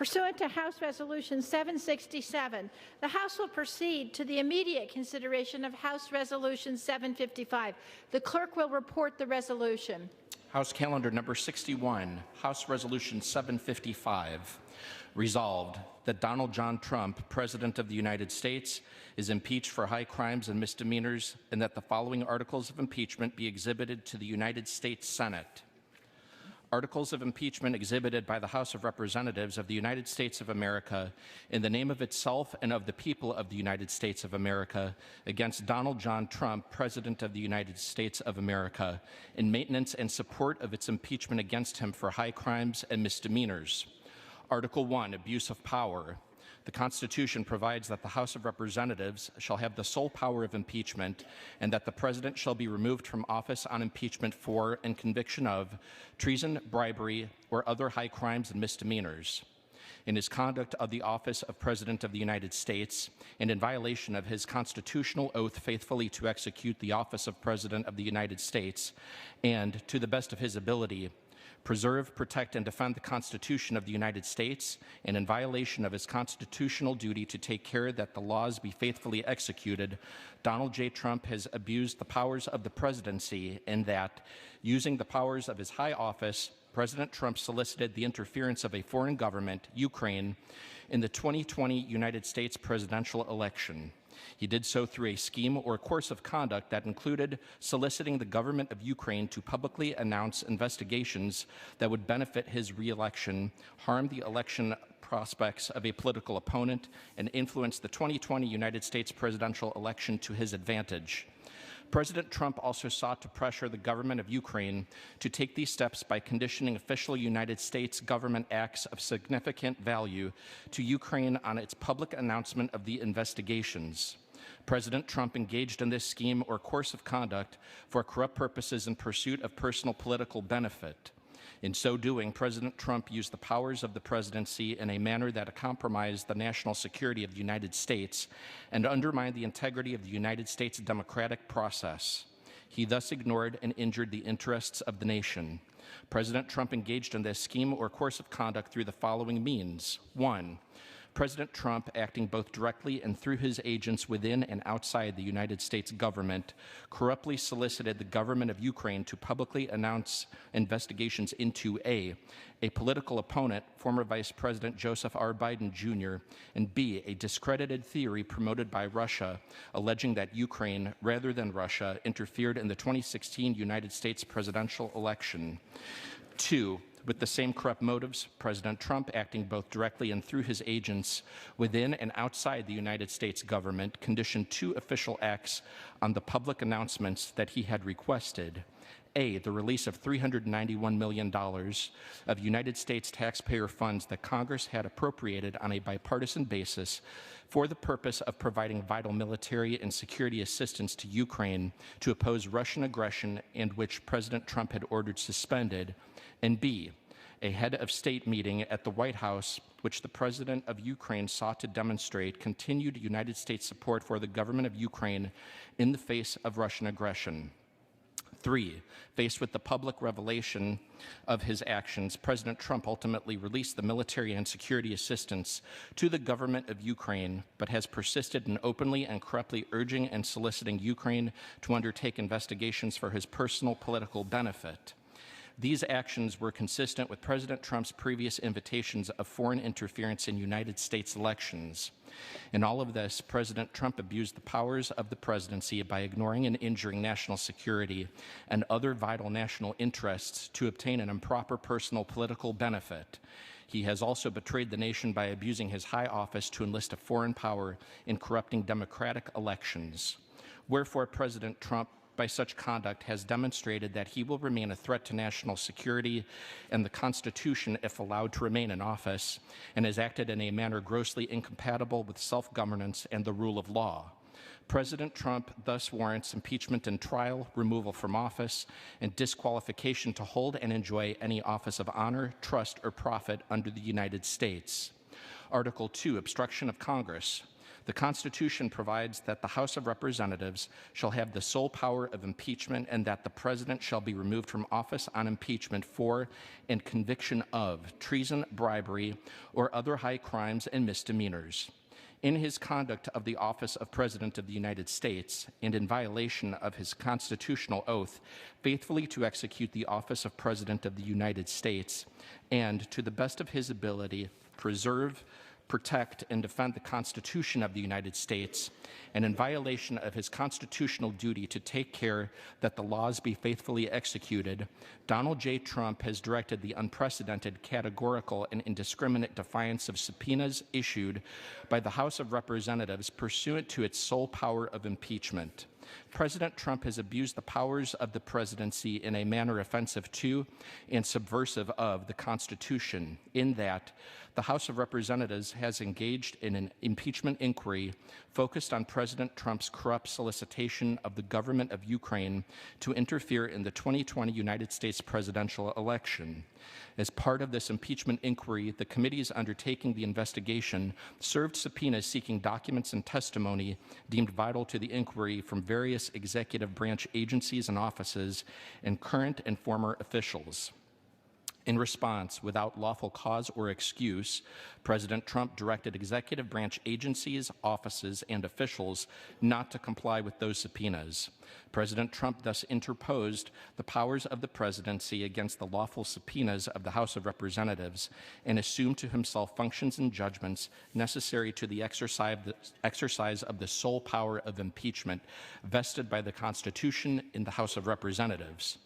Pursuant to House Resolution 767, the House will proceed to the immediate consideration of House Resolution 755. The clerk will report the resolution. House Calendar number 61, House Resolution 755. Resolved that Donald John Trump, President of the United States, is impeached for high crimes and misdemeanors, and that the following articles of impeachment be exhibited to the United States Senate. Articles of impeachment exhibited by the House of Representatives of the United States of America in the name of itself and of the people of the United States of America against Donald John Trump, President of the United States of America, in maintenance and support of its impeachment against him for high crimes and misdemeanors. Article 1, Abuse of Power. The Constitution provides that the House of Representatives shall have the sole power of impeachment, and that the President shall be removed from office on impeachment for and conviction of treason, bribery, or other high crimes and misdemeanors. In his conduct of the office of President of the United States, and in violation of his constitutional oath faithfully to execute the office of President of the United States, and, to the best of his ability, preserve, protect, and defend the Constitution of the United States, and in violation of his constitutional duty to take care that the laws be faithfully executed, Donald J. Trump has abused the powers of the presidency in that, using the powers of his high office, President Trump solicited the interference of a foreign government, Ukraine, in the 2020 United States presidential election. He did so through a scheme or course of conduct that included soliciting the government of Ukraine to publicly announce investigations that would benefit his re-election, harm the election prospects of a political opponent, and influence the 2020 United States presidential election to his advantage. President Trump also sought to pressure the government of Ukraine to take these steps by conditioning official United States government acts of significant value to Ukraine on its public announcement of the investigations. President Trump engaged in this scheme or course of conduct for corrupt purposes in pursuit of personal political benefit. In so doing, President Trump used the powers of the presidency in a manner that compromised the national security of the United States and undermined the integrity of the United States democratic process. He thus ignored and injured the interests of the nation. President Trump engaged in this scheme or course of conduct through the following means. 1. President Trump, acting both directly and through his agents within and outside the United States government, corruptly solicited the government of Ukraine to publicly announce investigations into A, political opponent, former Vice President Joseph R. Biden Jr., and B, a discredited theory promoted by Russia, alleging that Ukraine, rather than Russia, interfered in the 2016 United States presidential election. 2. With the same corrupt motives, President Trump, acting both directly and through his agents within and outside the United States government, conditioned 2 official acts on the public announcements that he had requested. A, the release of $391 million of United States taxpayer funds that Congress had appropriated on a bipartisan basis for the purpose of providing vital military and security assistance to Ukraine to oppose Russian aggression, and which President Trump had ordered suspended. And B, a head of state meeting at the White House, which the President of Ukraine sought to demonstrate continued United States support for the government of Ukraine in the face of Russian aggression. 3, faced with the public revelation of his actions, President Trump ultimately released the military and security assistance to the government of Ukraine, but has persisted in openly and corruptly urging and soliciting Ukraine to undertake investigations for his personal political benefit. These actions were consistent with President Trump's previous invitations of foreign interference in United States elections. In all of this, President Trump abused the powers of the presidency by ignoring and injuring national security and other vital national interests to obtain an improper personal political benefit. He has also betrayed the nation by abusing his high office to enlist a foreign power in corrupting democratic elections. Wherefore, President Trump, by such conduct, has demonstrated that he will remain a threat to national security and the Constitution if allowed to remain in office, and has acted in a manner grossly incompatible with self-governance and the rule of law. President Trump thus warrants impeachment and trial, removal from office, and disqualification to hold and enjoy any office of honor, trust, or profit under the United States. Article 2, Obstruction of Congress. The Constitution provides that the House of Representatives shall have the sole power of impeachment and that the President shall be removed from office on impeachment for and conviction of treason, bribery, or other high crimes and misdemeanors. In his conduct of the office of President of the United States and in violation of his constitutional oath, faithfully to execute the office of President of the United States and, to the best of his ability, preserve, protect, and defend the Constitution of the United States, and in violation of his constitutional duty to take care that the laws be faithfully executed, Donald J. Trump has directed the unprecedented, categorical, and indiscriminate defiance of subpoenas issued by the House of Representatives pursuant to its sole power of impeachment. President Trump has abused the powers of the presidency in a manner offensive to and subversive of the Constitution, in that the House of Representatives has engaged in an impeachment inquiry focused on President Trump's corrupt solicitation of the government of Ukraine to interfere in the 2020 United States presidential election. As part of this impeachment inquiry, the committees undertaking the investigation served subpoenas seeking documents and testimony deemed vital to the inquiry from various executive branch agencies and offices and current and former officials. In response, without lawful cause or excuse, President Trump directed executive branch agencies, offices, and officials not to comply with those subpoenas. President Trump thus interposed the powers of the presidency against the lawful subpoenas of the House of Representatives and assumed to himself functions and judgments necessary to the exercise of the sole power of impeachment vested by the Constitution in the House of Representatives.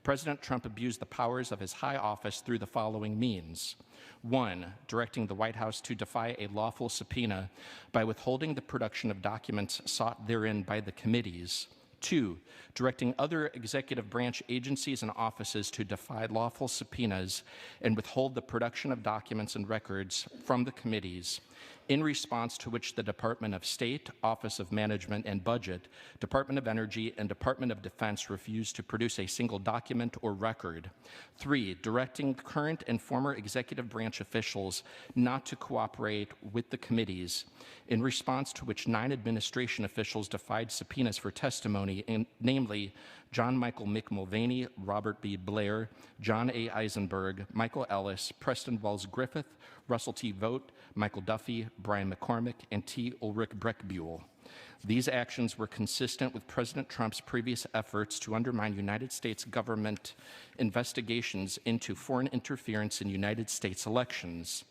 President Trump abused the powers of his high office through the following means. 1, directing the White House to defy a lawful subpoena by withholding the production of documents sought therein by the committees. 2, directing other executive branch agencies and offices to defy lawful subpoenas and withhold the production of documents and records from the committees, in response to which the Department of State, Office of Management and Budget, Department of Energy, and Department of Defense refused to produce a single document or record. 3, directing current and former executive branch officials not to cooperate with the committees, in response to which 9 administration officials defied subpoenas for testimony, namely John Michael Mick Mulvaney, Robert B. Blair, John A. Eisenberg, Michael Ellis, Preston Wells Griffith, Russell T. Vogt, Michael Duffy, Brian McCormick, and T. Ulrich Breckbuhl. These actions were consistent with President Trump's previous efforts to undermine United States government investigations into foreign interference in United States elections.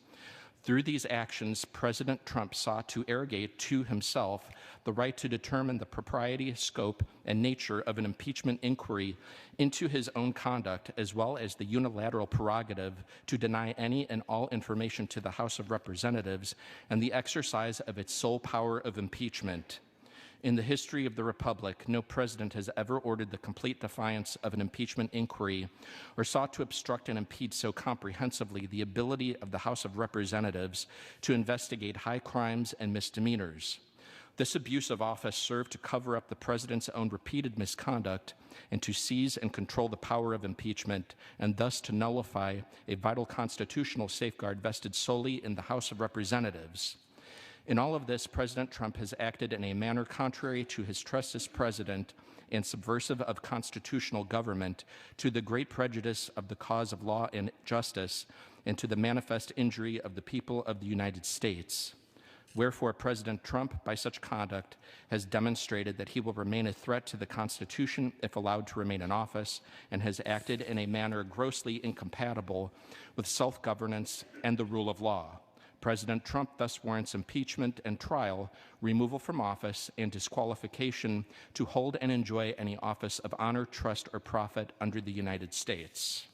Through these actions, President Trump sought to arrogate to himself the right to determine the propriety, scope, and nature of an impeachment inquiry into his own conduct, as well as the unilateral prerogative to deny any and all information to the House of Representatives and the exercise of its sole power of impeachment. In the history of the Republic, no president has ever ordered the complete defiance of an impeachment inquiry or sought to obstruct and impede so comprehensively the ability of the House of Representatives to investigate high crimes and misdemeanors. This abuse of office served to cover up the president's own repeated misconduct and to seize and control the power of impeachment, and thus to nullify a vital constitutional safeguard vested solely in the House of Representatives. In all of this, President Trump has acted in a manner contrary to his trust as president and subversive of constitutional government, to the great prejudice of the cause of law and justice, and to the manifest injury of the people of the United States. Wherefore, President Trump, by such conduct, has demonstrated that he will remain a threat to the Constitution if allowed to remain in office, and has acted in a manner grossly incompatible with self-governance and the rule of law. President Trump thus warrants impeachment and trial, removal from office, and disqualification to hold and enjoy any office of honor, trust, or profit under the United States.